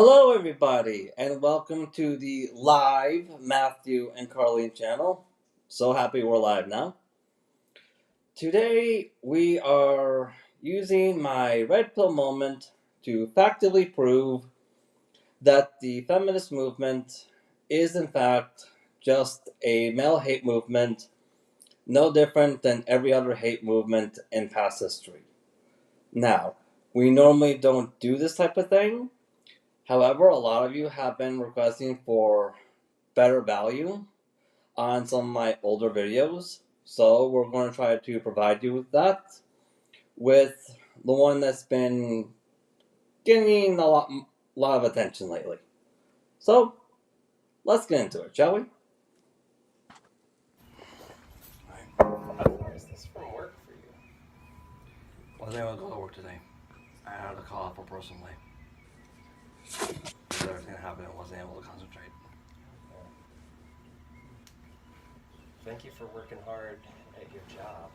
Hello, everybody, and welcome to the live Matthew and Carlene channel. So happy we're live now. Today, we are using my red pill moment to factually prove that the feminist movement is, in fact, just a male hate movement, no different than every other hate movement in past history. Now, we normally don't do this type of thing. However, a lot of you have been requesting for better value on some of my older videos, so we're going to try to provide you with that, with the one that's been getting a lot of attention lately. So, let's get into it, shall we? How is this from work for you? Well, I was going to work today. I had to call off a personal day. Everything that happened, I wasn't able to concentrate. Thank you for working hard at your job.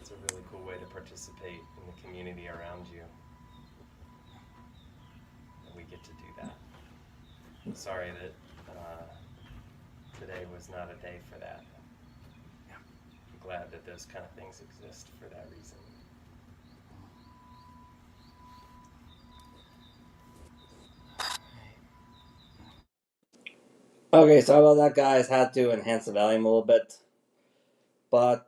It's a really cool way to participate in the community around you. And we get to do that. I'm sorry that today was not a day for that. I'm glad that those kind of things exist for that reason. Okay, sorry about that, guys. Had to enhance the volume a little bit. But,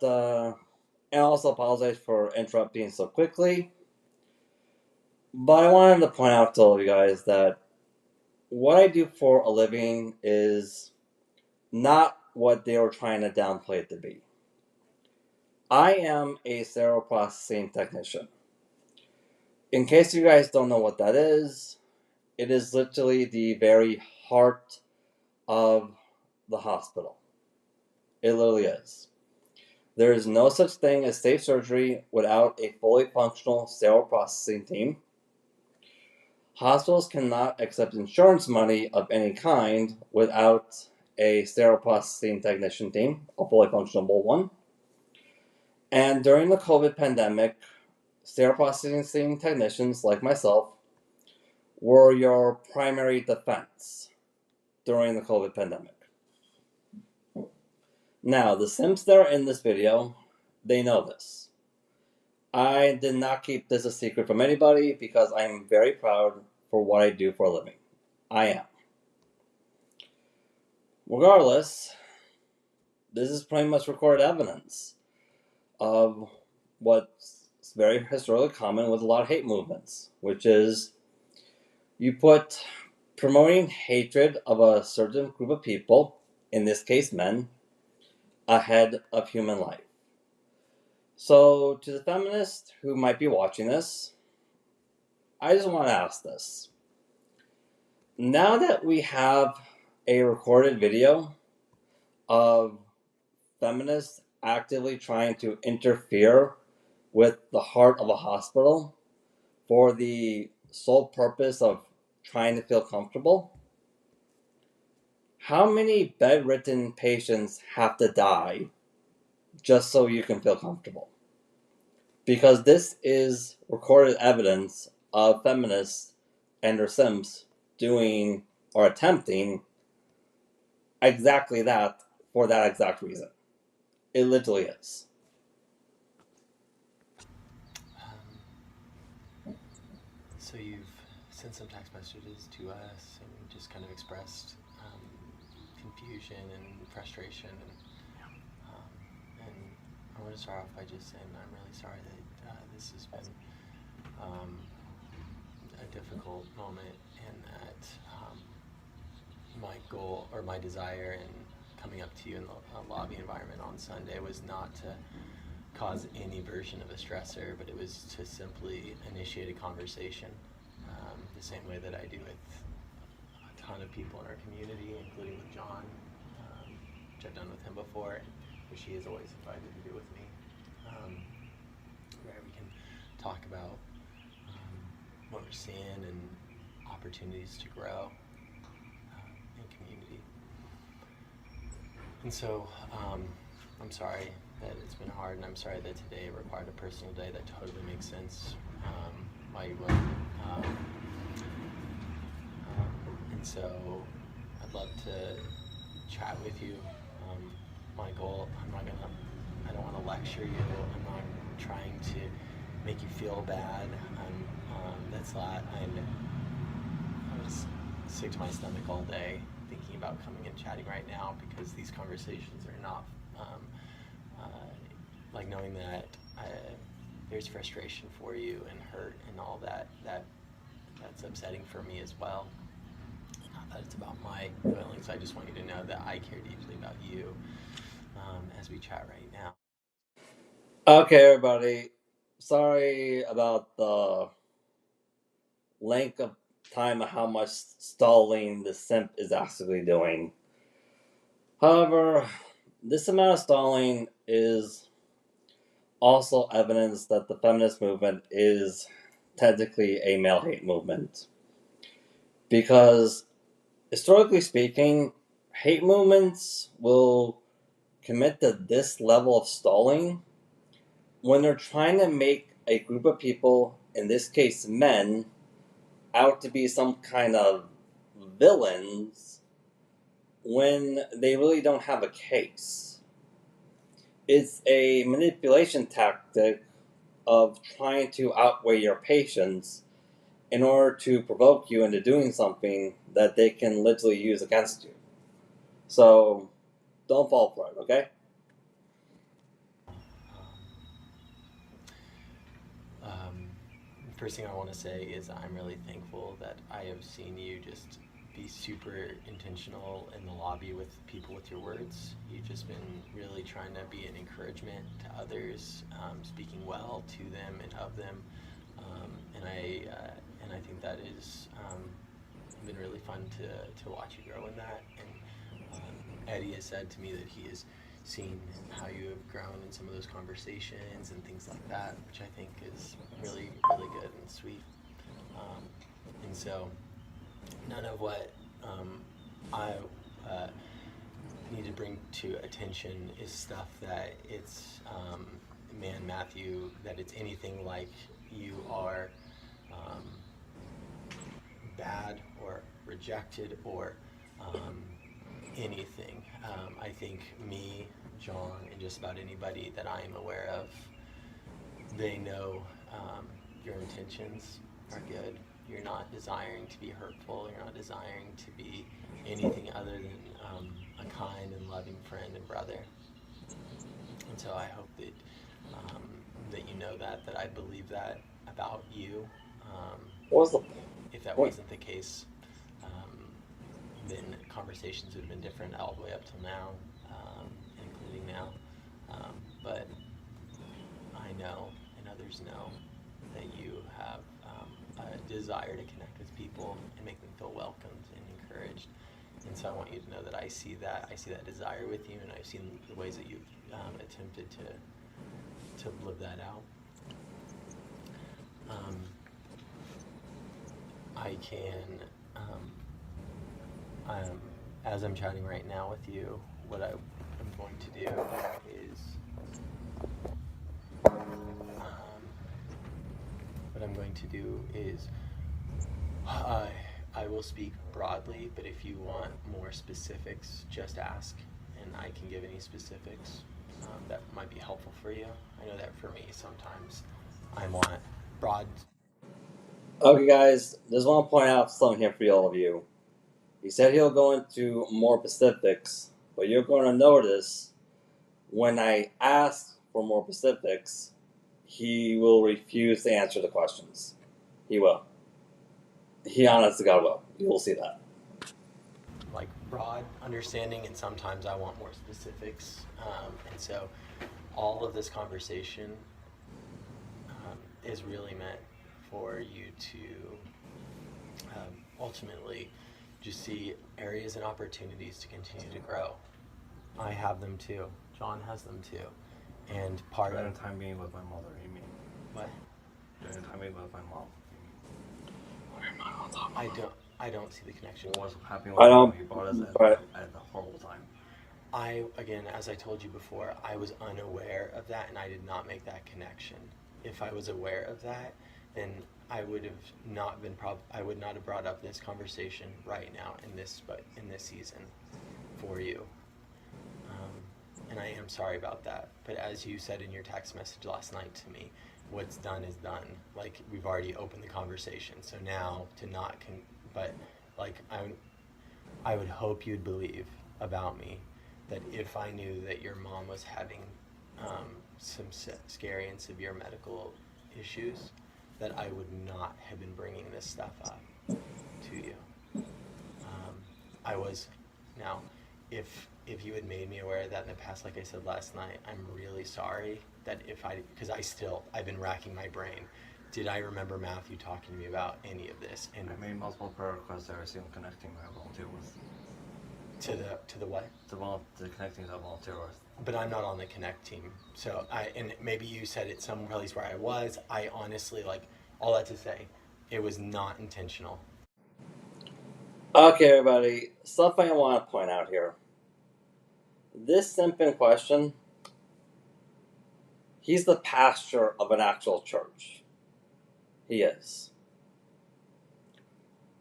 and also apologize for interrupting so quickly. But I wanted to point out to all of you guys that what I do for a living is not what they were trying to downplay it to be. I am a sterile processing technician. In case you guys don't know what that is, it is literally the very heart of the hospital. It literally is. There is no such thing as safe surgery without a fully functional sterile processing team. Hospitals cannot accept insurance money of any kind without a sterile processing technician team, a fully functional one. And during the COVID pandemic, sterile processing technicians like myself were your primary defense during the COVID pandemic. Now, the Sims that are in this video, they know this. I did not keep this a secret from anybody because I am very proud for what I do for a living. I am. Regardless, this is pretty much recorded evidence of what's very historically common with a lot of hate movements, which is you put promoting hatred of a certain group of people, in this case men, ahead of human life. So, to the feminists who might be watching this, I just want to ask this. Now that we have a recorded video of feminists actively trying to interfere with the heart of a hospital for the sole purpose of trying to feel comfortable, how many bedridden patients have to die just so you can feel comfortable? Because this is recorded evidence of feminists and their Sims doing or attempting exactly that for that exact reason. It literally is. So you've sent some text messages to us and just kind of expressed confusion and frustration. And I want to start off by just saying I'm really sorry that this has been a difficult moment, and that my goal or my desire in coming up to you in the lobby environment on Sunday was not to cause any version of a stressor, but it was to simply initiate a conversation, the same way that I do with a ton of people in our community, including with John, which I've done with him before, which he is always invited to do with me, where we can talk about what we're seeing and opportunities to grow in community. And so I'm sorry that it's been hard, and I'm sorry that today required a personal day. That totally makes sense. why you wouldn't. And so I'd love to chat with you. My goal, I don't want to lecture you. I'm not trying to make you feel bad. That's not, I was sick to my stomach all day thinking about coming and chatting right now because these conversations are not, uh, like knowing that there's frustration for you and hurt and all that's upsetting for me as well. Not that it's about my feelings. I just want you to know that I care deeply about you as we chat right now. Okay, everybody. Sorry about the length of time of how much stalling the simp is actually doing. However, this amount of stalling is also evidence that the feminist movement is technically a male hate movement. Because, historically speaking, hate movements will commit to this level of stalling when they're trying to make a group of people, in this case men, out to be some kind of villains when they really don't have a case. It's a manipulation tactic of trying to outweigh your patience in order to provoke you into doing something that they can literally use against you. So, don't fall for it, okay? Um, First thing I want to say is I'm really thankful that I have seen you just be super intentional in the lobby with people with your words. You've just been really trying to be an encouragement to others, speaking well to them and of them, and I think that is been really fun to watch you grow in that. And Eddie has said to me that he has seen how you have grown in some of those conversations and things like that, which I think is really, really good and sweet. Um, and so, none of what I need to bring to attention is stuff that it's, man, Matthew, that it's anything like you are um, bad or rejected or um, anything. I think me, John, and just about anybody that I am aware of, they know your intentions are good. You're not desiring to be hurtful. You're not desiring to be anything other than a kind and loving friend and brother. And so I hope that um, that you know that I believe that about you. Um, What was the if that point? wasn't the case, um, then conversations would have been different all the way up till now, including now. But I know, and others know, that you have a desire to connect with people and make them feel welcomed and encouraged. And so I want you to know that I see that. I see that desire with you, and I've seen the ways that you've attempted to live that out. Um, I can, um, as I'm chatting right now with you, what I'm going to do is, what I'm going to do is, I will speak broadly, but if you want more specifics, just ask, and I can give any specifics that might be helpful for you. I know that for me, sometimes I want broad. Okay, guys, just want to point out something here for all of you. He said he'll go into more specifics, but you're going to notice when I ask for more specifics, he will refuse to answer the questions. He will. He honest to God will. You will see that. Like broad understanding, and sometimes I want more specifics. And so all of this conversation is really meant for you to ultimately just see areas and opportunities to continue to grow. I have them too. John has them too. And part Spending of time being with my mother, you mean? what Spending time being with my mom. I don't see the connection. What was happening I with don't. you brought us at the horrible time. Again, as I told you before, I was unaware of that and I did not make that connection. If I was aware of that, then I would have not been I would not have brought up this conversation right now in this season for you. And I am sorry about that. But as you said in your text message last night to me, what's done is done. Like, we've already opened the conversation. So now to not but like I would hope you'd believe about me that if I knew that your mom was having some scary and severe medical issues, that I would not have been bringing this stuff up to you. I was now, if you had made me aware of that in the past, like I said last night, I'm really sorry that because I've been racking my brain. Did I remember Matthew talking to me about any of this? And I made multiple prayer requests that I see him connecting I volunteer with. To the what? The connecting I volunteer with. But I'm not on the Connect team. So and maybe you said it some place where I was. I honestly, like, all that to say, it was not intentional. Okay, everybody, something I want to point out here. This simp in question, he's the pastor of an actual church. He is.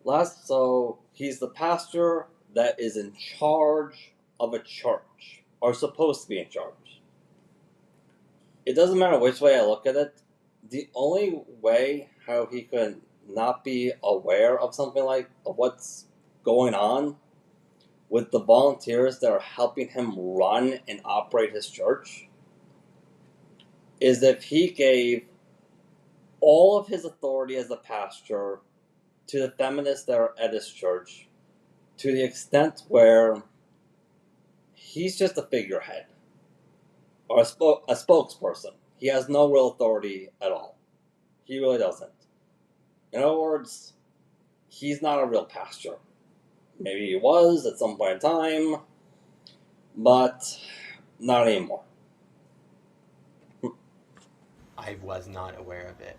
So he's the pastor that is in charge of a church, or supposed to be in charge. It doesn't matter which way I look at it. The only way how he could not be aware of something of what's going on with the volunteers that are helping him run and operate his church is if he gave all of his authority as a pastor to the feminists that are at his church, to the extent where he's just a figurehead or a spokesperson. He has no real authority at all. He really doesn't. In other words, he's not a real pastor. Maybe he was at some point in time, but not anymore. I was not aware of it.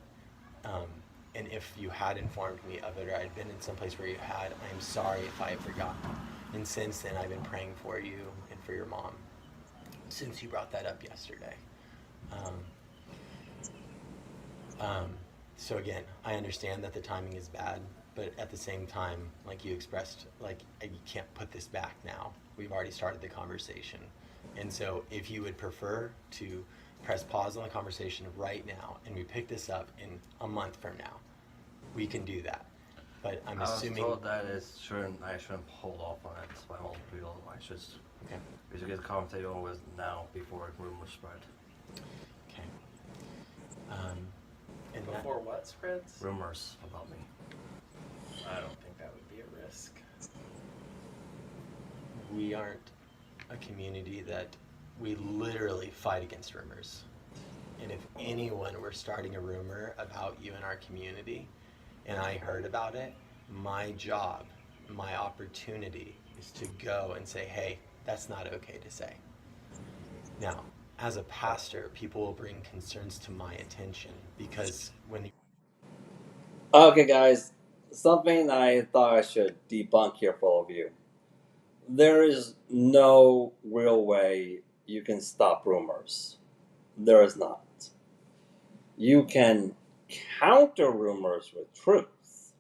And if you had informed me of it, or I'd been in some place where you had, I'm sorry if I had forgotten. And since then, I've been praying for you and for your mom, since you brought that up yesterday. So again, I understand that the timing is bad, but at the same time, like you expressed, like, you can't put this back now. We've already started the conversation. And so if you would prefer to press pause on the conversation right now and we pick this up in a month from now, we can do that. But I'm assuming... I was told that I shouldn't hold off on it by multiple people. I should get the conversation with now before rumors spread. Okay. And before what spreads? Rumors about me. I don't think that would be a risk. We aren't a community that we literally fight against rumors. And if anyone were starting a rumor about you in our community and I heard about it, my job, my opportunity is to go and say, hey, that's not okay to say. Now, as a pastor, people will bring concerns to my attention because when... Okay, guys, something I thought I should debunk here for all of you. There is no real way you can stop rumors. There is not. You can counter rumors with truth.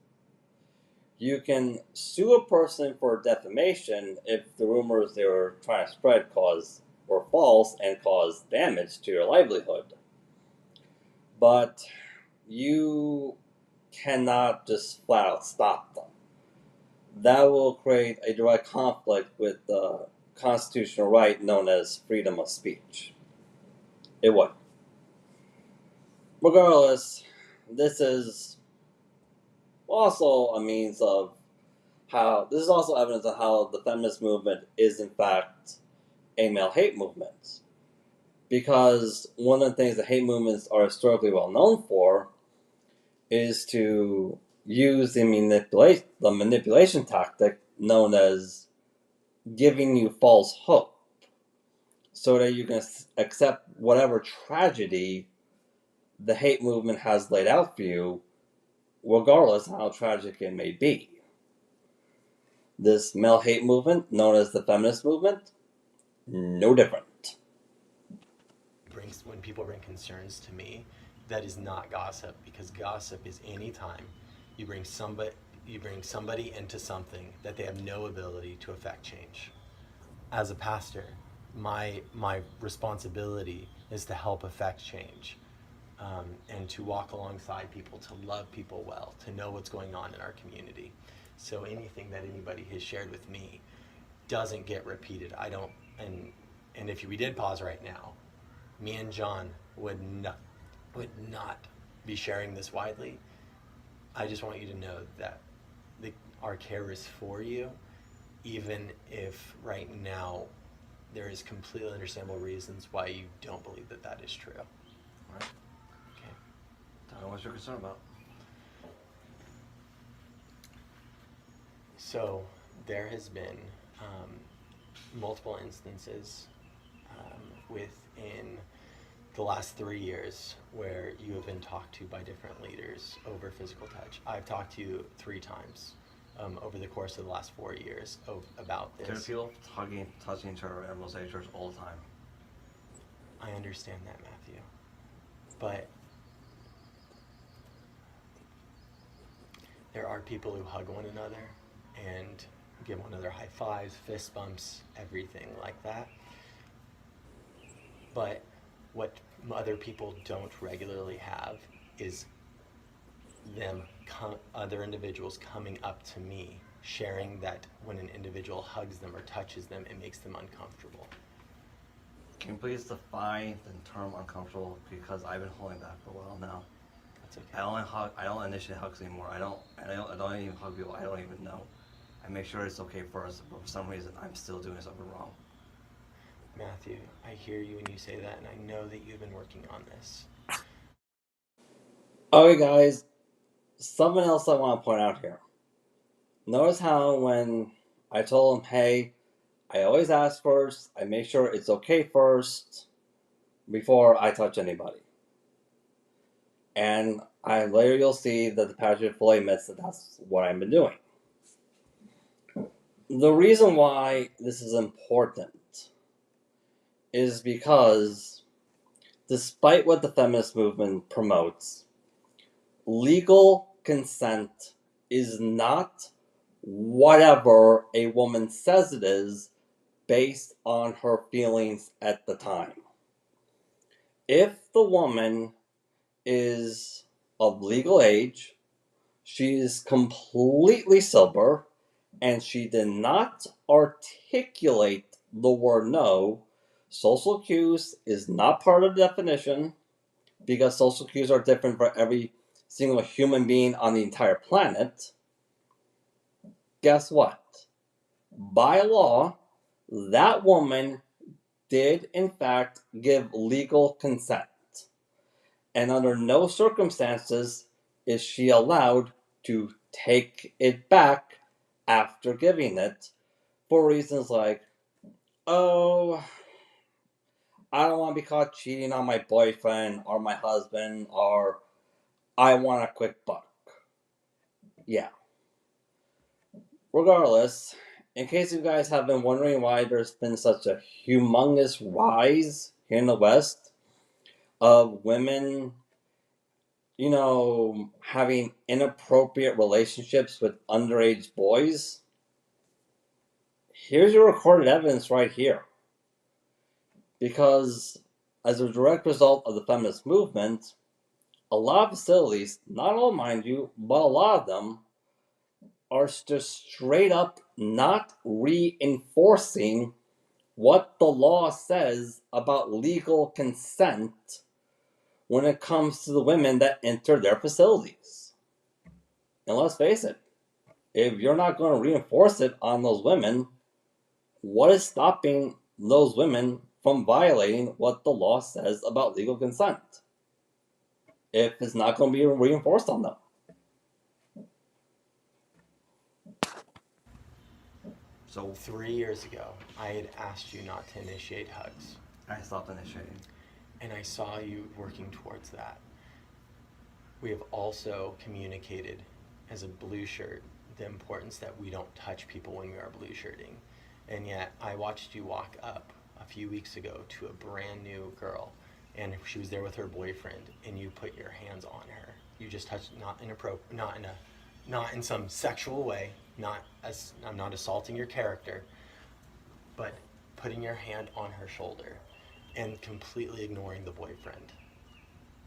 You can sue a person for defamation if the rumors they were trying to spread were false and caused damage to your livelihood. But you cannot just flat out stop them. That will create a direct conflict with the constitutional right known as freedom of speech. It would. Regardless, this is also a means of this is also evidence of how the feminist movement is in fact a male hate movement. Because one of the things that hate movements are historically well known for is to use the manipulation tactic known as giving you false hope so that you can accept whatever tragedy the hate movement has laid out for you, regardless of how tragic it may be. This male hate movement, known as the feminist movement, no different. When people bring concerns to me, that is not gossip, because gossip is any time you bring somebody into something that they have no ability to affect change. As a pastor, my responsibility is to help affect change, and to walk alongside people, to love people well, to know what's going on in our community. So anything that anybody has shared with me doesn't get repeated. I don't, and if we did pause right now, me and John would not be sharing this widely. I just want you to know that our care is for you, even if right now there is completely understandable reasons why you don't believe that that is true. Right. Okay. Tell me what you're concerned about. So there has been multiple instances within the last 3 years where you have been talked to by different leaders over physical touch. I've talked to you 3 times over the course of the last 4 years about this. There are people touching each other at Mosaic Church all the time. I understand that, Matthew. But there are people who hug one another and give one another high fives, fist bumps, everything like that. But what other people don't regularly have is other individuals coming up to me, sharing that when an individual hugs them or touches them, it makes them uncomfortable. Can you please define the term uncomfortable? Because I've been holding back for a while now. That's okay. I don't initiate hugs anymore. I don't even hug people I don't even know. I make sure it's okay first, but for some reason I'm still doing something wrong. Matthew, I hear you when you say that, and I know that you've been working on this. Okay, guys, something else I want to point out here. Notice how when I told him, hey, I always ask first, I make sure it's okay first before I touch anybody. And later you'll see that the pastor fully admits that that's what I've been doing. The reason why this is important is because despite what the feminist movement promotes, legal consent is not whatever a woman says it is based on her feelings at the time. If the woman is of legal age, she is completely sober, and she did not articulate the word no, social cues is not part of the definition, because social cues are different for every single human being on the entire planet. Guess what? By law, that woman did in fact give legal consent. And under no circumstances is she allowed to take it back after giving it for reasons like, oh, I don't want to be caught cheating on my boyfriend or my husband, or I want a quick buck. Yeah. Regardless, in case you guys have been wondering why there's been such a humongous rise here in the West of women, having inappropriate relationships with underage boys, here's your recorded evidence right here. Because as a direct result of the feminist movement, a lot of facilities, not all mind you, but a lot of them, are just straight up not reinforcing what the law says about legal consent when it comes to the women that enter their facilities. And let's face it, if you're not going to reinforce it on those women, what is stopping those women from violating what the law says about legal consent if it's not going to be reinforced on them? So 3 years ago, I had asked you not to initiate hugs. I stopped initiating. And I saw you working towards that. We have also communicated as a blue shirt the importance that we don't touch people when we are blue shirting. And yet I watched you walk up a few weeks ago to a brand new girl and if she was there with her boyfriend, and you put your hands on her, you just touched, not in some sexual way, I'm not assaulting your character, but putting your hand on her shoulder and completely ignoring the boyfriend.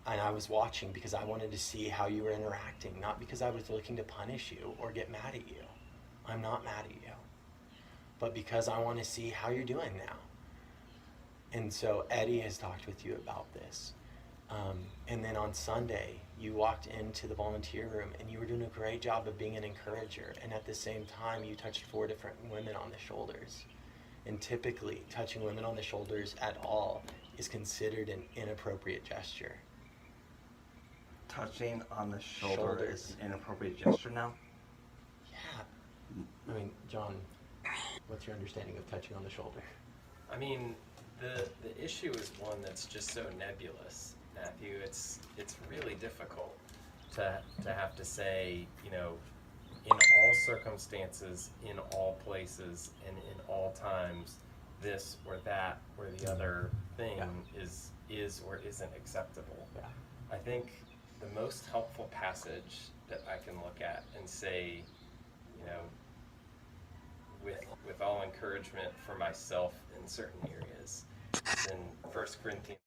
And I was watching because I wanted to see how you were interacting, not because I was looking to punish you or get mad at you. I'm not mad at you. But because I want to see how you're doing now. And so Eddie has talked with you about this. And then on Sunday, you walked into the volunteer room and you were doing a great job of being an encourager. And at the same time, you touched 4 different women on the shoulders. And typically, touching women on the shoulders at all is considered an inappropriate gesture. Touching on the shoulder Shoulders. is an inappropriate gesture now? Yeah. I mean, John, what's your understanding of touching on the shoulder? I mean, the issue is one that's just so nebulous, Matthew. It's really difficult to have to say, you know, in all circumstances, in all places, and in all times, this or that or the other thing is or isn't acceptable. Yeah. I think the most helpful passage that I can look at and say, you know, with all encouragement for myself in certain areas, is in 1 Corinthians.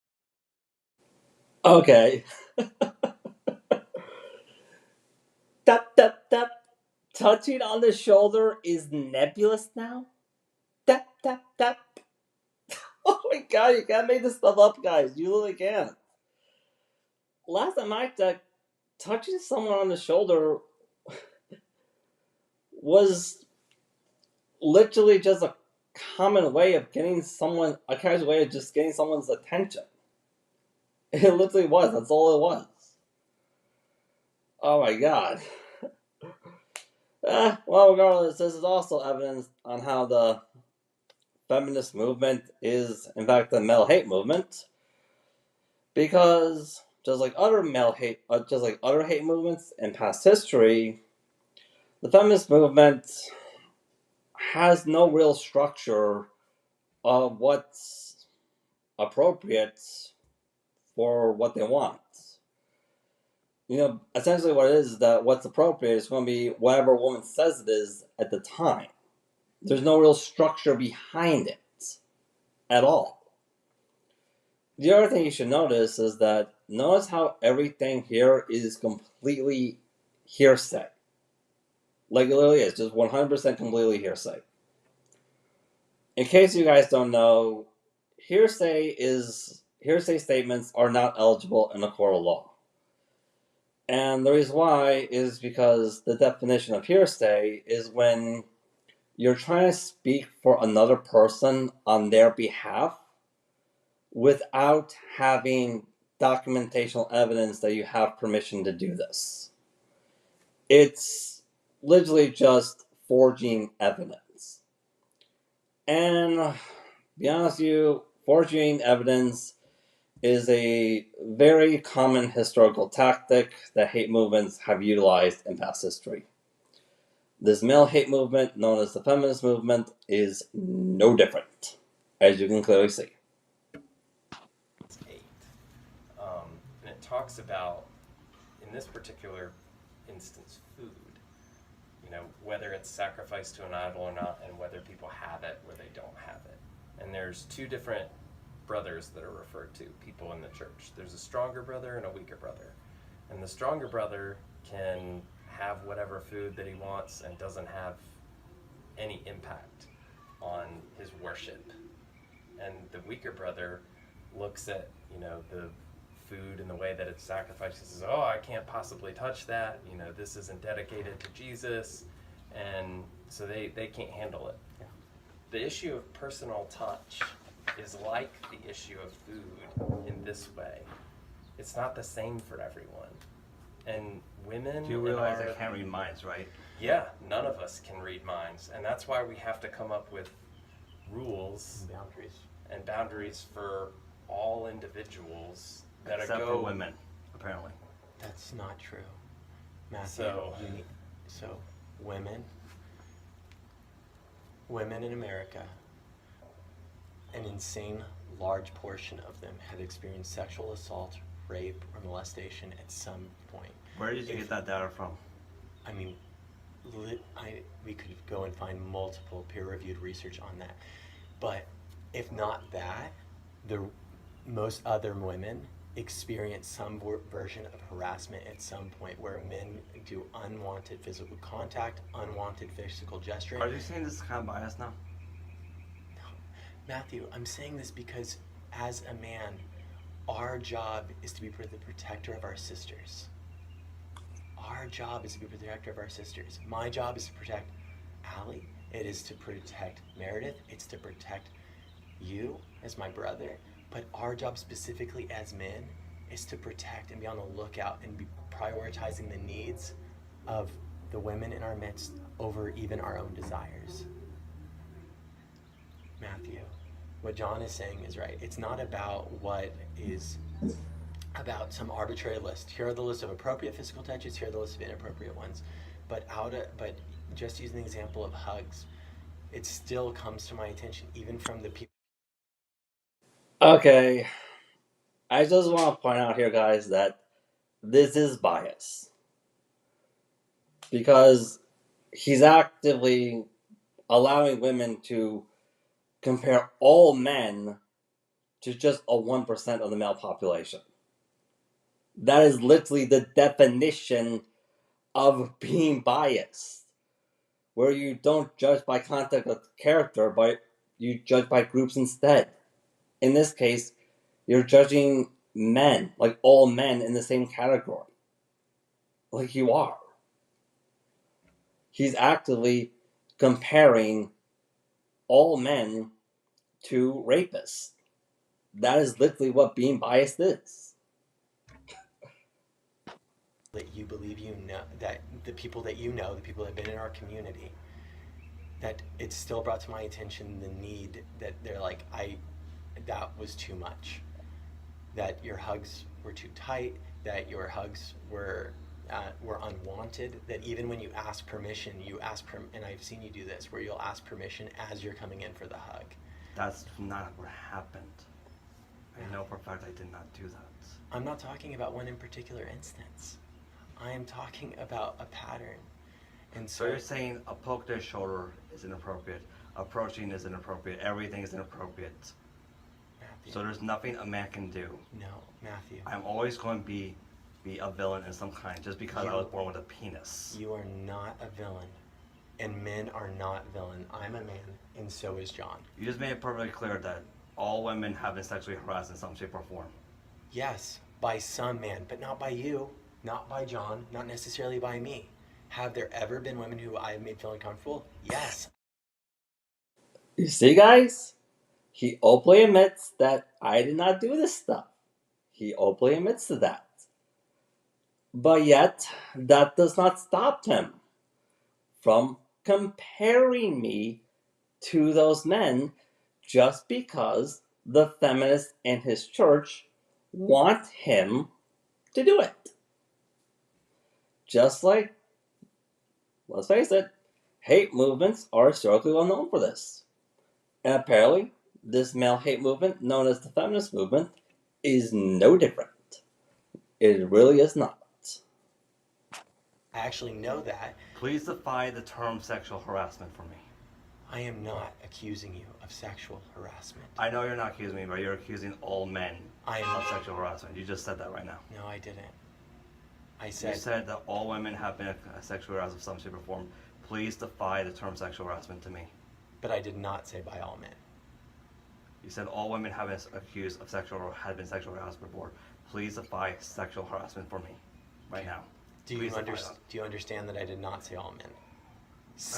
Okay. Tap. Touching on the shoulder is nebulous now? Tap. Oh my god, you can't make this stuff up, guys. You really can't. Last time I checked, touching someone on the shoulder was literally just a common way of getting someone, a casual way of just getting someone's attention. It literally was. That's all it was. Oh my god. Well, regardless, this is also evidence on how the feminist movement is, in fact, the male hate movement, because just like other hate movements in past history, the feminist movement has no real structure of what's appropriate for what they want. You know, essentially what it is that what's appropriate is going to be whatever a woman says it is at the time. There's no real structure behind it at all. The other thing you should notice is that notice how everything here is completely hearsay. Like it literally is, just 100% completely hearsay. In case you guys don't know, hearsay statements are not eligible in a court of law. And the reason why is because the definition of hearsay is when you're trying to speak for another person on their behalf without having documentational evidence that you have permission to do this. It's literally just forging evidence. And to be honest with you, forging evidence is a very common historical tactic that hate movements have utilized in past history. This male hate movement, known as the feminist movement, is no different, as you can clearly see. 8. And it talks about, in this particular instance, food. You know, whether it's sacrificed to an idol or not, and whether people have it or they don't have it. And there's 2 different brothers that are referred to, people in the church. There's a stronger brother and a weaker brother. And the stronger brother can have whatever food that he wants and doesn't have any impact on his worship. And the weaker brother looks at, you know, the food and the way that it's sacrificed and says, oh, I can't possibly touch that. You know, this isn't dedicated to Jesus. And so they can't handle it. Yeah. The issue of personal touch is like the issue of food in this way. It's not the same for everyone. And women... Do you realize I can't read minds, right? Yeah, none of us can read minds. And that's why we have to come up with rules and boundaries for all individuals that Except go... for women, apparently. That's not true, Matthew. So women in America, an insane large portion of them have experienced sexual assault, rape, or molestation at some point. Where did you get that data from? I mean, we could go and find multiple peer-reviewed research on that. But if not that, most other women experience some version of harassment at some point where men do unwanted physical contact, unwanted physical gesturing. Are you saying this is kind of biased now? Matthew, I'm saying this because as a man, our job is to be the protector of our sisters. Our job is to be the protector of our sisters. My job is to protect Allie. It is to protect Meredith. It's to protect you as my brother. But our job specifically as men is to protect and be on the lookout and be prioritizing the needs of the women in our midst over even our own desires. Matthew, what John is saying is right. It's not about what is about some arbitrary list. Here are the list of appropriate physical touches, here are the list of inappropriate ones. But just using the example of hugs, it still comes to my attention, even from the people. Okay, I just want to point out here, guys, that this is bias. Because he's actively allowing women to compare all men to just a 1% of the male population. That is literally the definition of being biased, where you don't judge by content of character, but you judge by groups instead. In this case, you're judging men, like all men, in the same category. Like you are. He's actively comparing all men to rapists. That is literally what being biased is. That you believe you know, that the people that you know, the people that have been in our community, that it's still brought to my attention the need that they're like, that was too much. That your hugs were too tight, that your hugs were unwanted, that even when you ask permission, and I've seen you do this, where you'll ask permission as you're coming in for the hug. That's not what happened. I know for a fact I did not do that. I'm not talking about one in particular instance. I am talking about a pattern. And So you're saying a poke to the shoulder is inappropriate, approaching is inappropriate, everything is inappropriate. Matthew. So there's nothing a man can do. No, Matthew. I'm always going to be a villain in some kind just because I was born with a penis. You are not a villain. And men are not villain. I'm a man, and so is John. You just made it perfectly clear that all women have been sexually harassed in some shape or form. Yes, by some man, but not by you, not by John, not necessarily by me. Have there ever been women who I have made feel uncomfortable? Yes. You see, guys? He openly admits that I did not do this stuff. He openly admits to that. But yet, that does not stop him from comparing me to those men just because the feminists in his church want him to do it. Just like, let's face it, hate movements are historically well known for this. And apparently, this male hate movement, known as the feminist movement, is no different. It really is not. I actually know that. Please define the term sexual harassment for me. I am not accusing you of sexual harassment. I know you're not accusing me, but you're accusing all men I am. of sexual harassment. You just said that right now. No, I didn't. I You said said that all women have been sexually harassed of some shape or form. Please define the term sexual harassment to me. but I did not say by all men. You said all women have been accused of sexual or had been sexually harassed before. Please define sexual harassment for me right now. Do you understand that I did not say all men?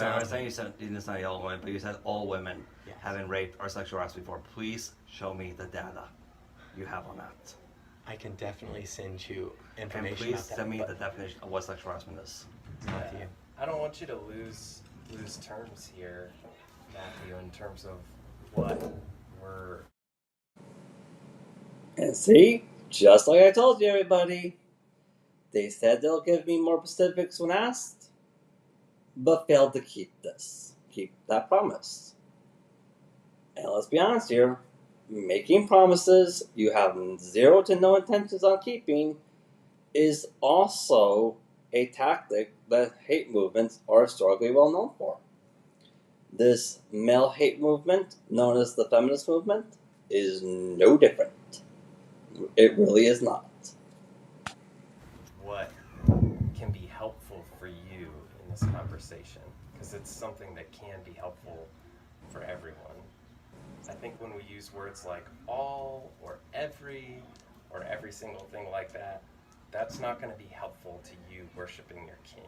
I understand you said you didn't say all women, but you said all women Yes. have been raped or sexually harassed before. Please show me the data you have on that. I can definitely send you And information please about that. send me but the definition of what sexual harassment is. Matthew, I don't want you to lose terms here, Matthew, in terms of what we're. And see, just like I told you, everybody, they said they'll give me more specifics when asked, but failed to keep that promise. And let's be honest here, making promises you have zero to no intentions on keeping is also a tactic that hate movements are historically well known for. This male hate movement, known as the feminist movement, is no different. It really is not. What can be helpful for you in this conversation? Because it's something that can be helpful for everyone. I think when we use words like all or every single thing like that, that's not going to be helpful to you worshiping your king.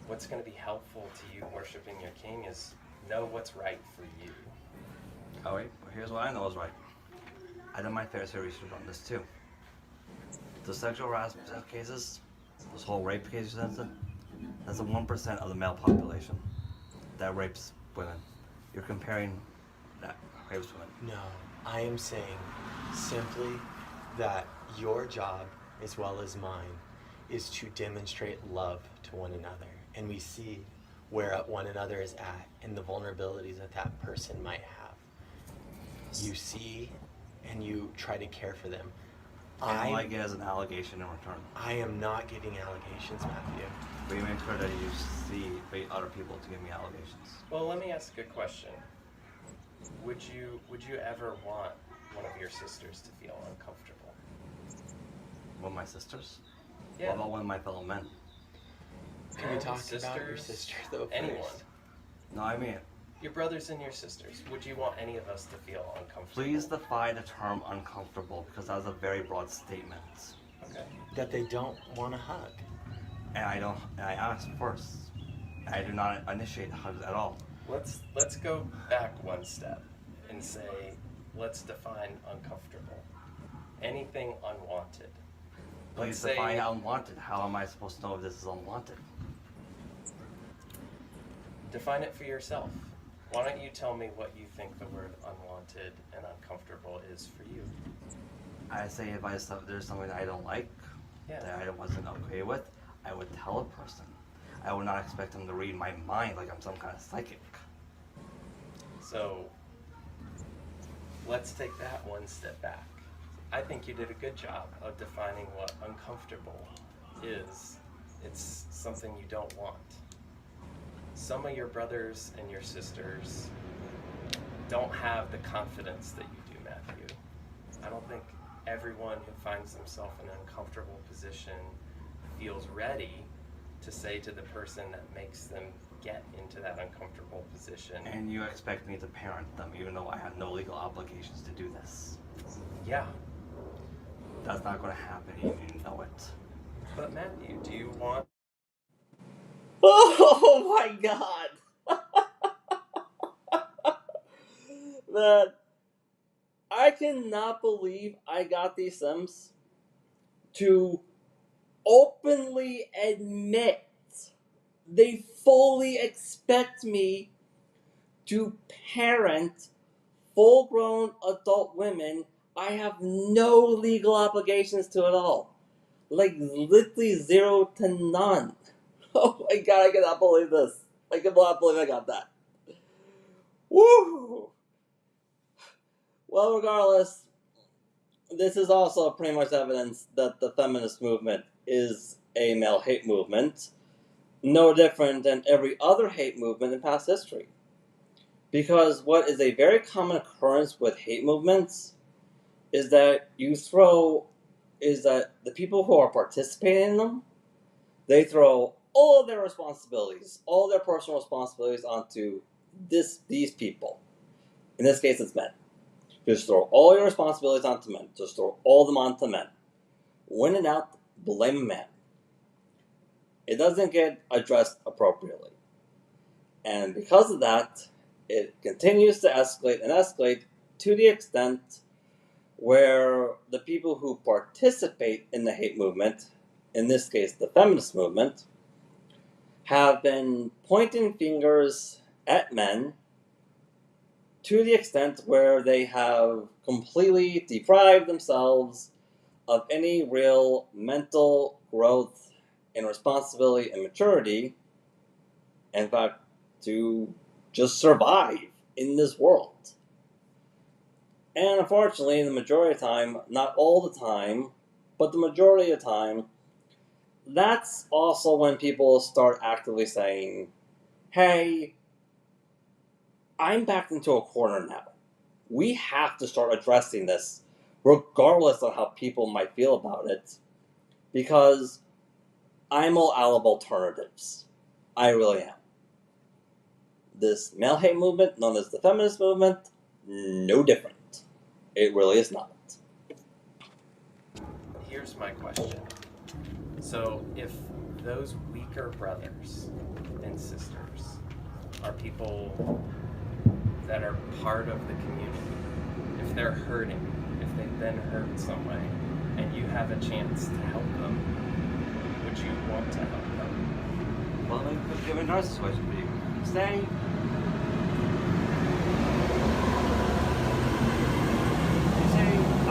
What's going to be helpful to you worshiping your king is know what's right for you. Oh wait, well, here's what I know is right. I did my fair share of research on this too. The sexual harassment cases, those whole rape cases, that's the 1% of the male population that rapes women. You're comparing that rapes women. No, I am saying simply that your job, as well as mine, is to demonstrate love to one another. And we see where one another is at and the vulnerabilities that that person might have. You see and you try to care for them. I like it as an allegation in return. I am not giving allegations, Matthew. But you make sure that you see other people to give me allegations. Well, let me ask a question. Would you ever want one of your sisters to feel uncomfortable? One of my sisters? Yeah. What about one of my fellow men? Can we talk about your sisters, sister though first? anyone? No, I mean, Your brothers and your sisters. Would you want any of us to feel uncomfortable? please define the term uncomfortable because that was a very broad statement. Okay. That they don't want to hug. And I asked first. I do not initiate hugs at all. Let's go back one step and say, let's define uncomfortable. Anything unwanted. Please define unwanted. How am I supposed to know if this is unwanted? Define it for yourself. Why don't you tell me what you think the word unwanted and uncomfortable is for you? I say if there's something that I don't like, that I wasn't okay with, I would tell a person. I would not expect them to read my mind like I'm some kind of psychic. So let's take that one step back. I think you did a good job of defining what uncomfortable is. It's something you don't want. Some of your brothers and your sisters don't have the confidence that you do, Matthew. I don't think everyone who finds themselves in an uncomfortable position feels ready to say to the person that makes them get into that uncomfortable position. And you expect me to parent them even though I have no legal obligations to do this. Yeah. That's not going to happen, you know it. But Matthew, do you want... Oh my god! Man, I cannot believe I got these Sims to openly admit they fully expect me to parent full-grown adult women I have no legal obligations to at all. Like, literally 0 to none. Oh my god, I cannot believe this. I cannot believe I got that. Woo! Well, regardless, this is also pretty much evidence that the feminist movement is a male hate movement, no different than every other hate movement in past history. Because what is a very common occurrence with hate movements is that the people who are participating in them, they throw all their responsibilities, all their personal responsibilities onto these people. In this case, it's men. Just throw all your responsibilities onto men. Just throw all of them onto men. When in doubt, blame a man. It doesn't get addressed appropriately. And because of that, it continues to escalate and escalate to the extent where the people who participate in the hate movement, in this case the feminist movement, have been pointing fingers at men to the extent where they have completely deprived themselves of any real mental growth and responsibility and maturity, in fact, to just survive in this world. And unfortunately, the majority of the time, not all the time, but the majority of the time, that's also when people start actively saying, hey, I'm backed into a corner now. We have to start addressing this, regardless of how people might feel about it, because I'm all out of alternatives. I really am. This male hate movement, known as the feminist movement, no different. It really is not. Here's my question. So if those weaker brothers and sisters are people that are part of the community, if they're hurting, if they've been hurt some way, and you have a chance to help them, would you want to help them? Well, let me give another situation for you. Say,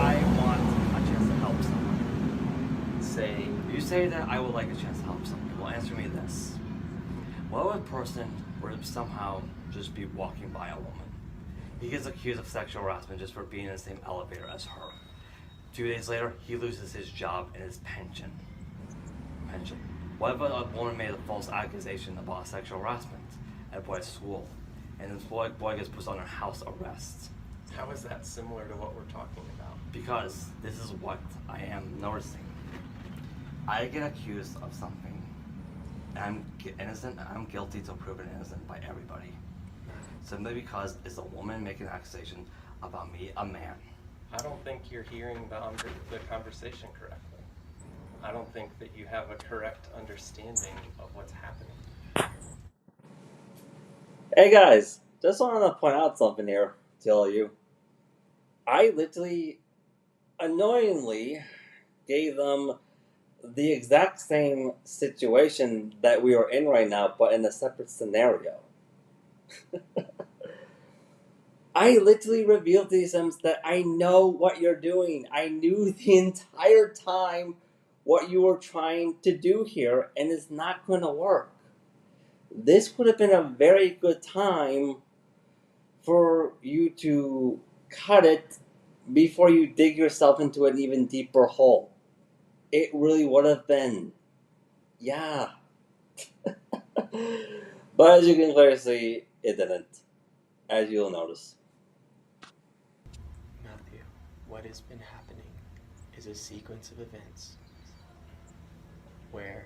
I want a chance to help someone. You say that I would like a chance to help someone. Well, answer me this. What if a person were to somehow just be walking by a woman? He gets accused of sexual harassment just for being in the same elevator as her. 2 days later, he loses his job and his pension. What if a woman made a false accusation about sexual harassment at a boy's school, and this boy gets put under house arrest? How is that similar to what we're talking about? Because this is what I am noticing. I get accused of something, and I'm innocent, and I'm guilty till proven innocent by everybody. Simply because it's a woman making an accusation about me, a man. I don't think you're hearing the conversation correctly. I don't think that you have a correct understanding of what's happening. Hey guys, just wanted to point out something here to all of you. I literally, annoyingly, gave them the exact same situation that we are in right now, but in a separate scenario. I literally revealed to these Sims that I know what you're doing. I knew the entire time what you were trying to do here, and it's not going to work. This would have been a very good time for you to cut it before you dig yourself into an even deeper hole. It really would have been. Yeah. But as you can clearly see, it didn't. As you'll notice. Matthew, what has been happening is a sequence of events where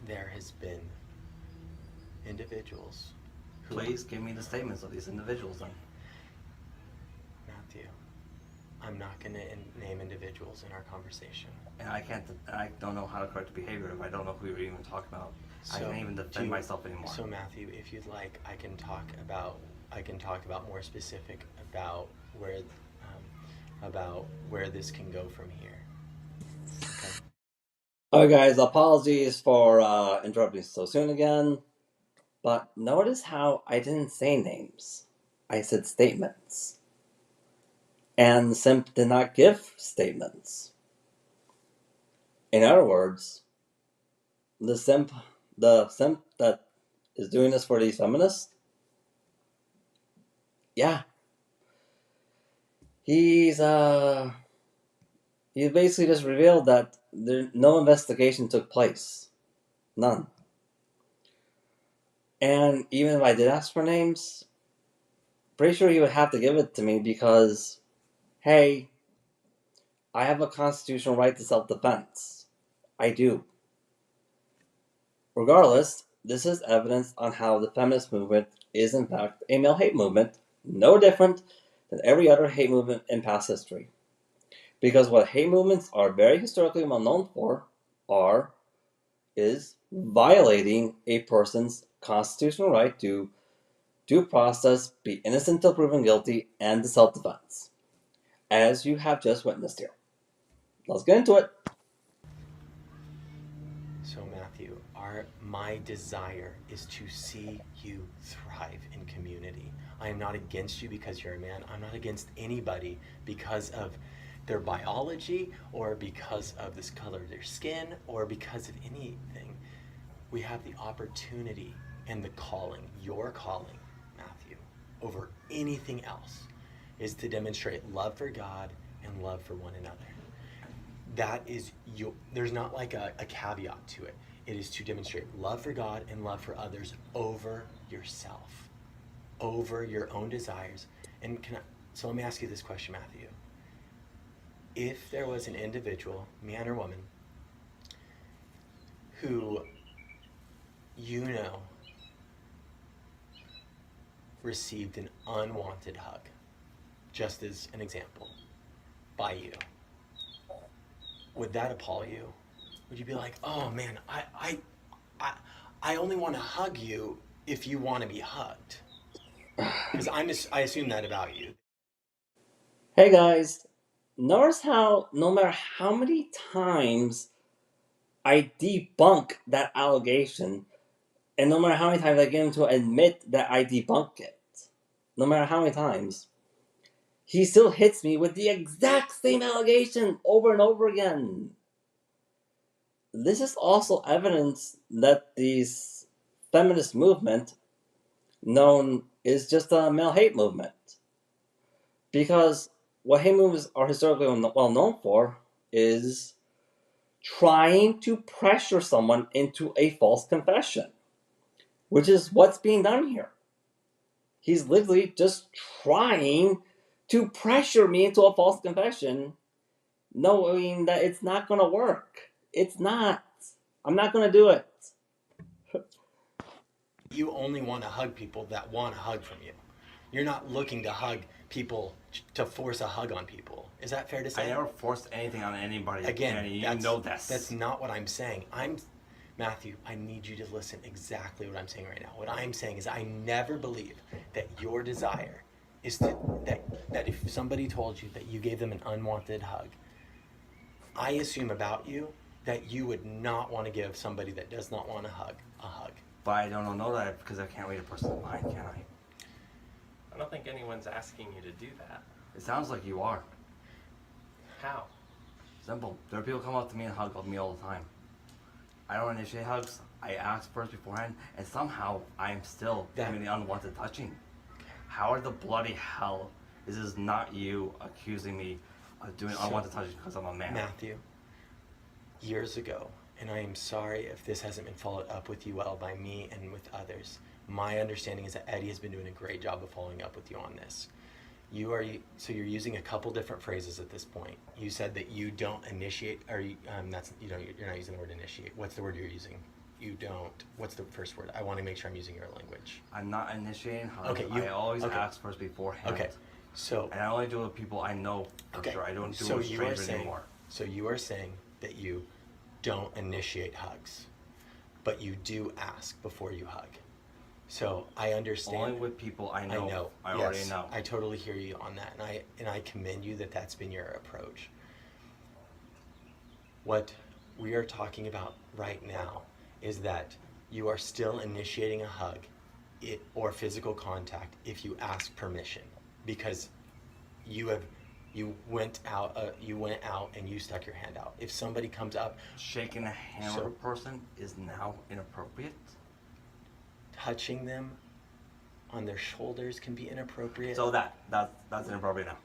there has been individuals who... Please give me the statements of these individuals then. Matthew, I'm not going to name individuals in our conversation. And I don't know how to correct the behavior if I don't know who you're even talking about. I can't even defend myself anymore. So Matthew, if you'd like, I can talk about more specific about where this can go from here. Okay. Alright guys, apologies for interrupting so soon again. But notice how I didn't say names. I said statements. And the simp did not give statements. In other words, the simp that is doing this for these feminists, yeah. He basically just revealed that no investigation took place. None. And even if I did ask for names, pretty sure he would have to give it to me because, hey, I have a constitutional right to self-defense. I do. Regardless, this is evidence on how the feminist movement is in fact a male hate movement, no different than every other hate movement in past history. Because what hate movements are very historically well known for is violating a person's constitutional right to due process, be innocent till proven guilty, and to self-defense, as you have just witnessed here. Let's get into it. So Matthew, my desire is to see you thrive in community. I am not against you because you're a man. I'm not against anybody because of their biology or because of this color of their skin or because of anything. We have the opportunity and the calling, your calling, Matthew, over anything else, is to demonstrate love for God and love for one another. That is there's not like a caveat to it. It is to demonstrate love for God and love for others over yourself, over your own desires. And so let me ask you this question, Matthew. If there was an individual, man or woman, who received an unwanted hug, just as an example, by you, would that appall you? Would you be like, oh man, I only want to hug you if you want to be hugged? Because I assume that about you. Hey guys, notice how no matter how many times I debunk that allegation, and no matter how many times I get him to admit that I debunk it, no matter how many times, he still hits me with the exact same allegation over and over again. This is also evidence that this feminist movement known is just a male hate movement. Because what hate movements are historically well known for is trying to pressure someone into a false confession, which is what's being done here. He's literally just trying to pressure me into a false confession, knowing that it's not going to work. It's not. I'm not going to do it. You only want to hug people that want a hug from you. You're not looking to hug people to force a hug on people. Is that fair to say? I never forced anything on anybody. Again, and you know this. That's not what I'm saying. Matthew, I need you to listen exactly what I'm saying right now. What I'm saying is I never believe that your desire is that if somebody told you that you gave them an unwanted hug, I assume about you that you would not want to give somebody that does not want a hug. But I don't know that because I can't read a person's mind, can I? I don't think anyone's asking you to do that. It sounds like you are. How? Simple. There are people come up to me and hug me all the time. I don't initiate hugs. I ask first beforehand, and somehow I am still doing the unwanted touching. How are the bloody hell is this not you accusing me of doing unwanted touching because I'm a man? Matthew, years ago, and I am sorry if this hasn't been followed up with you well by me and with others. My understanding is that Eddie has been doing a great job of following up with you on this. You're using a couple different phrases at this point. You said that you don't initiate, or you're not using the word initiate. What's the word you're using? You don't. What's the first word? I want to make sure I'm using your language. I'm not initiating hugs. Okay, I always ask first beforehand. Okay, so. And I only do it with people I know for sure. I don't do it with strangers anymore. So you are saying that you don't initiate hugs, but you do ask before you hug. So I understand. Only with people I know. I already know. I totally hear you on that, and I commend you that that's been your approach. What we are talking about right now is that you are still initiating a hug or physical contact if you ask permission, because you went out and you stuck your hand out. If somebody comes up, shaking a hand with a person is now inappropriate. Touching them on their shoulders can be inappropriate. So that's inappropriate now.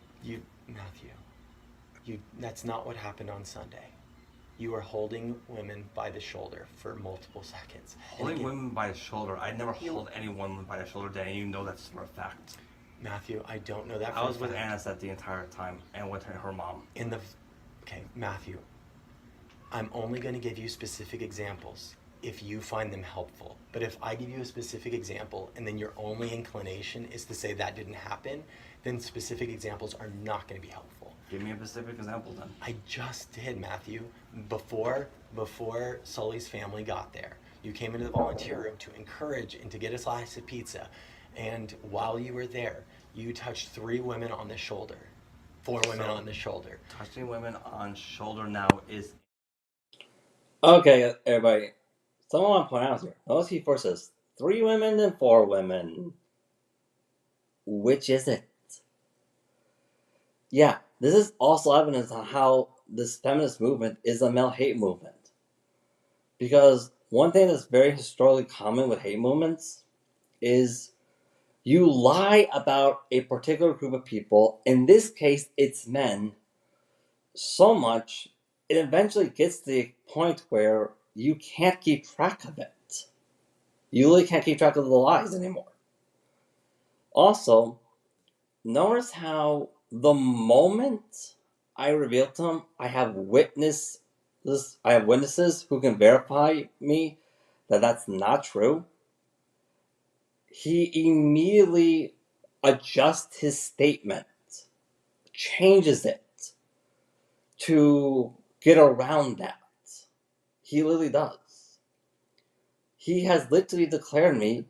Matthew, that's not what happened on Sunday. You were holding women by the shoulder for multiple seconds. Holding women by the shoulder? I never hold any woman by the shoulder, Danny. You know that's for a fact. Matthew, I don't know that for I was with Anisette the entire time and with her mom. Okay, Matthew, I'm only going to give you specific examples if you find them helpful. But if I give you a specific example and then your only inclination is to say that didn't happen, then specific examples are not going to be helpful. Give me a specific example then. I just did, Matthew. Before Sully's family got there, you came into the volunteer room to encourage and to get a slice of pizza. And while you were there, you touched 3 women on the shoulder. 4 women on the shoulder. Touching women on shoulder now is... Okay, everybody. Someone want to point out here. Notice he first says 3 women and 4 women. Which is it? Yeah, this is also evidence on how this feminist movement is a male hate movement. Because one thing that's very historically common with hate movements is You lie about a particular group of people, in this case it's men, so much it eventually gets to the point where you can't keep track of it. You really can't keep track of the lies anymore. Also, notice how the moment I reveal to him I have witnesses who can verify me that that's not true, he immediately adjusts his statement, changes it to get around that. He literally does. He has literally declared me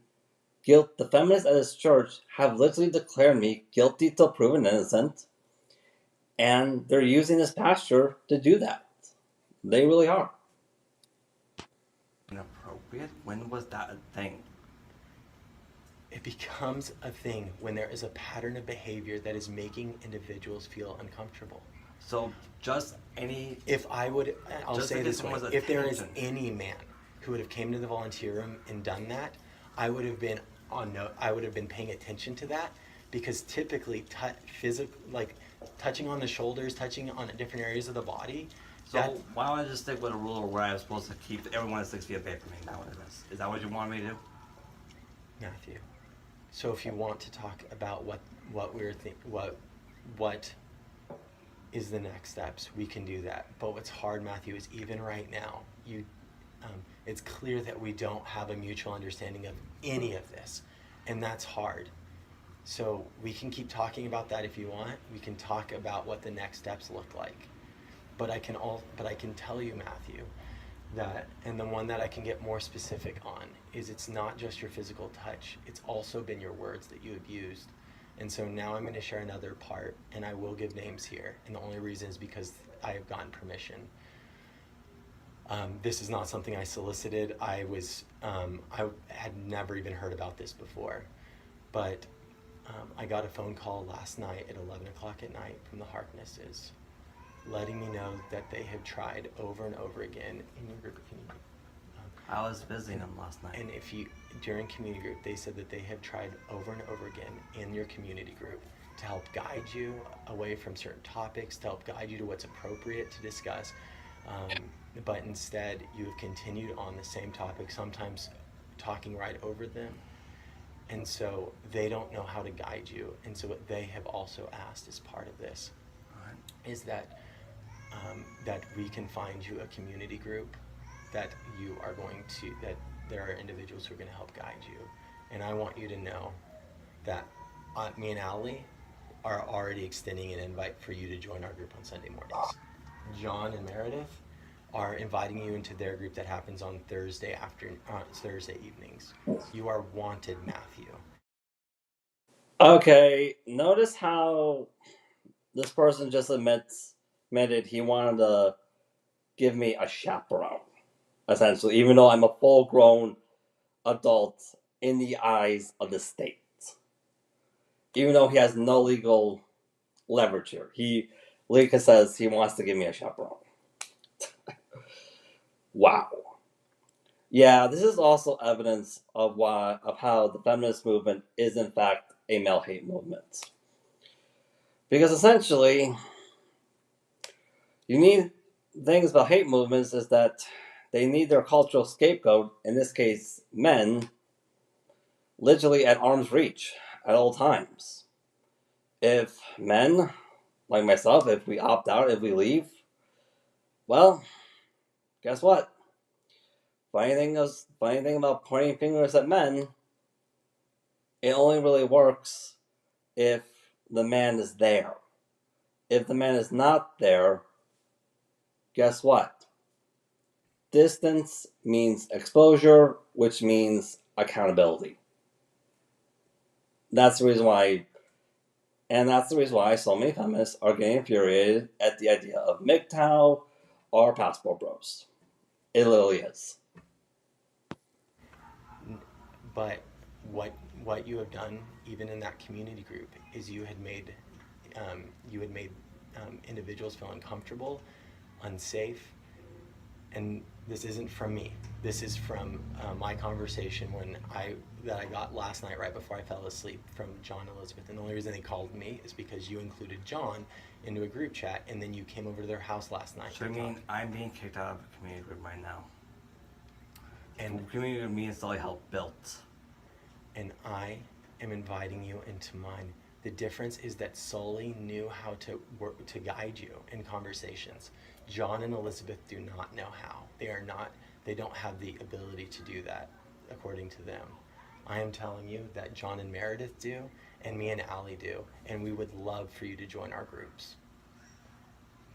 guilt. The feminists at his church have literally declared me guilty till proven innocent, and they're using this pastor to do that. They really are. Inappropriate? When was that a thing? It becomes a thing when there is a pattern of behavior that is making individuals feel uncomfortable. So just any. If I would, I'll Just say to this get way, someone's if there is attention. any man who would have came to the volunteer room and done that, I would have been I would have been paying attention to that, because typically touching on the shoulders, touching on different areas of the body. So why don't I just stick with a rule where I'm supposed to keep everyone at 6 feet away from me? Is that what it is? Is that what you want me to do? Matthew. So if you want to talk about what is the next steps, we can do that. But what's hard, Matthew, is even right now, it's clear that we don't have a mutual understanding of any of this, and that's hard. So we can keep talking about that if you want. We can talk about what the next steps look like. But I can tell you, Matthew, that, and the one that I can get more specific on, is it's not just your physical touch, it's also been your words that you have used. And so now I'm going to share another part, and I will give names here, and the only reason is because I have gotten permission. This is not something I solicited. I had never even heard about this before, but I got a phone call last night at 11 o'clock at night from the Harknesses, letting me know that they have tried over and over again in your group of community. I was visiting them last night. And during community group, they said that they have tried over and over again in your community group to help guide you away from certain topics, to help guide you to what's appropriate to discuss. But instead, you have continued on the same topic, sometimes talking right over them. And so they don't know how to guide you. And so what they have also asked as part of this is that we can find you a community group that there are individuals who are going to help guide you. And I want you to know that me and Allie are already extending an invite for you to join our group on Sunday mornings. John and Meredith are inviting you into their group that happens on Thursday evenings. You are wanted, Matthew. Okay, notice how this person just admitted he wanted to give me a chaperone, essentially, even though I'm a full-grown adult in the eyes of the state. Even though he has no legal leverage here. Lika says he wants to give me a chaperone. Wow. Yeah, this is also evidence of how the feminist movement is in fact a male hate movement. Because essentially, you need things about hate movements is that they need their cultural scapegoat, in this case men, literally at arm's reach at all times. If men, like myself, if we opt out, if we leave, well, guess what? Funny thing about pointing fingers at men, it only really works if the man is there. If the man is not there, guess what? Distance means exposure, which means accountability. That's the reason why so many feminists are getting infuriated at the idea of MGTOW or passport bros. It literally is. But what you have done, even in that community group, is you had made individuals feel uncomfortable, unsafe, and this isn't from me. This is from my conversation that I got last night right before I fell asleep from John and Elizabeth. And the only reason they called me is because you included John into a group chat, and then you came over to their house last night. So I mean, I'm being kicked out of a community group right now. And the community group me and Sully helped built. And I am inviting you into mine. The difference is that Sully knew how to work to guide you in conversations. John and Elizabeth do not know how. They don't have the ability to do that, according to them. I am telling you that John and Meredith do, and me and Allie do, and we would love for you to join our groups.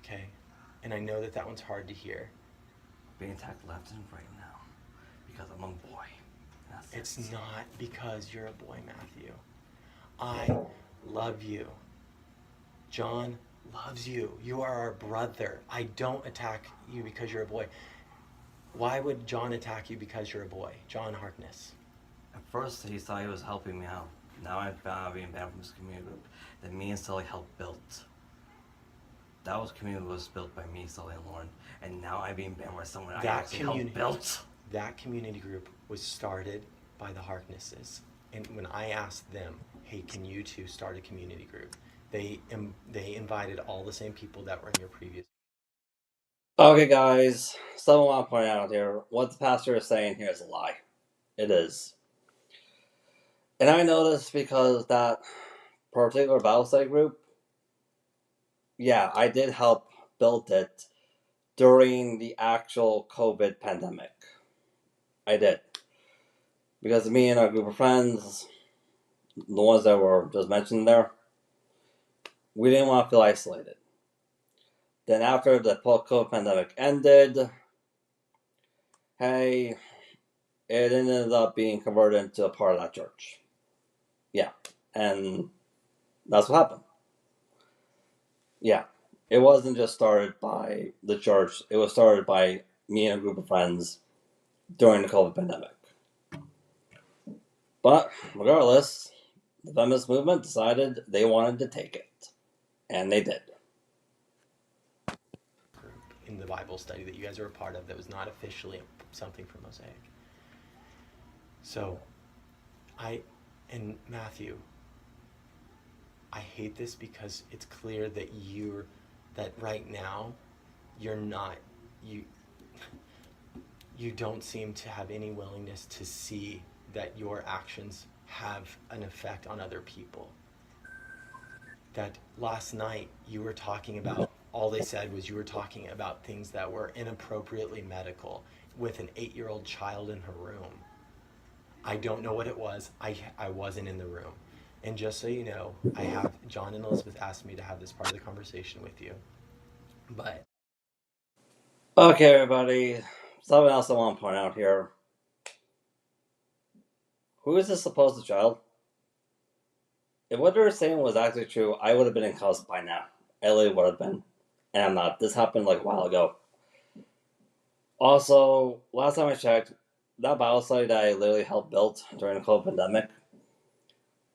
Okay? And I know that one's hard to hear. Being attacked left and right now because I'm a boy. It's not because you're a boy, Matthew. I love you. John loves you. You are our brother. I don't attack you because you're a boy. Why would John attack you because you're a boy? John Harkness. At first, he thought he was helping me out. Now I'm being banned from this community group that me and Sully helped build. That community was built by me, Sully, and Lauren. And now I'm being banned by someone I actually helped build. That community group was started by the Harknesses. And when I asked them, hey, can you two start a community group? They invited all the same people that were in your previous. Okay, guys, so I want to point out here, what the pastor is saying here is a lie. It is. And I know this because that particular Bible study group, yeah, I did help build it during the actual COVID pandemic. I did. Because me and our group of friends, the ones that were just mentioned there, we didn't want to feel isolated. Then after the post-COVID pandemic ended, hey, it ended up being converted into a part of that church. Yeah, and that's what happened. Yeah, it wasn't just started by the church. It was started by me and a group of friends during the COVID pandemic. But regardless, the feminist movement decided they wanted to take it. And they did. In the Bible study that you guys are a part of that was not officially something from Mosaic. So, and Matthew, I hate this because it's clear that right now, you don't seem to have any willingness to see that your actions have an effect on other people. That last night you were talking about, all they said was you were talking about things that were inappropriately medical with an 8-year-old child in her room. I don't know what it was. I wasn't in the room. And just so you know, I have John and Elizabeth asked me to have this part of the conversation with you. But okay, everybody, something else I want to point out here. Who is this supposed child? If what they were saying was actually true, I would have been in college by now. I literally would have been. And I'm not. This happened like a while ago. Also, last time I checked, that Bible study that I literally helped build during the COVID pandemic,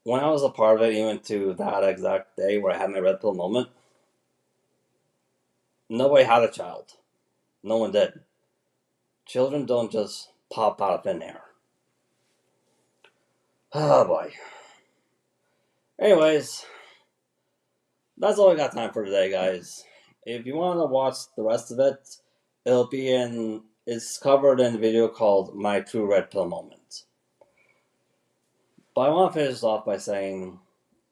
when I was a part of it, even to that exact day where I had my red pill moment, nobody had a child. No one did. Children don't just pop out of thin air. Oh boy. Anyways, that's all I got time for today, guys. If you want to watch the rest of it, it's covered in a video called My True Red Pill Moment. But I want to finish this off by saying,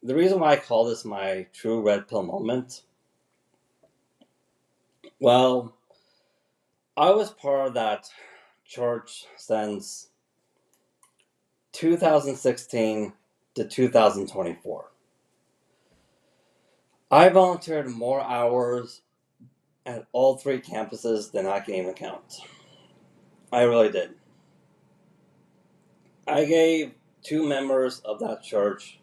the reason why I call this my true red pill moment, well, I was part of that church since 2016 to 2024. I volunteered more hours at all 3 campuses than I can even count. I really did. I gave 2 members of that church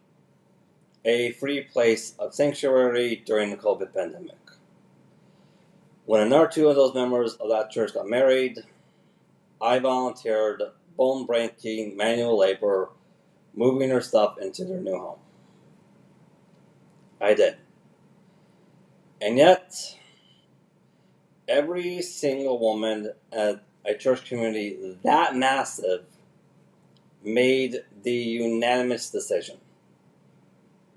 a free place of sanctuary during the COVID pandemic. When another 2 of those members of that church got married, I volunteered bone-breaking manual labor, moving their stuff into their new home. I did. And yet, every single woman at a church community that massive made the unanimous decision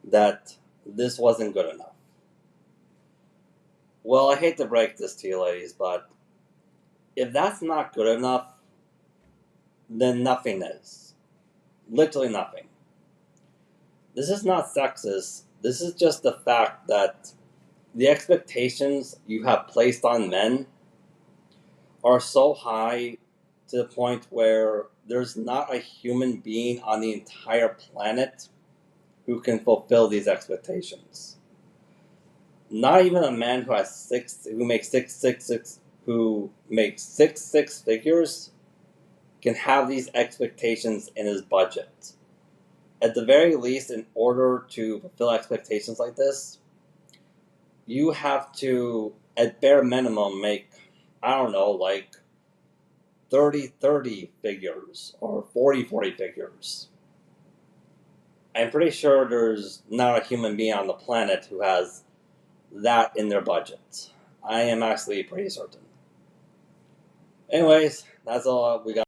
that this wasn't good enough. Well, I hate to break this to you ladies, but if that's not good enough, then nothing is. Literally nothing. This is not sexist. This is just the fact that the expectations you have placed on men are so high to the point where there's not a human being on the entire planet who can fulfill these expectations. Not even a man who makes six figures can have these expectations in his budget. At the very least, in order to fulfill expectations like this, you have to, at bare minimum, make, I don't know, like 30 figures or 40 figures. I'm pretty sure there's not a human being on the planet who has that in their budget. I am actually pretty certain. Anyways, that's all we got.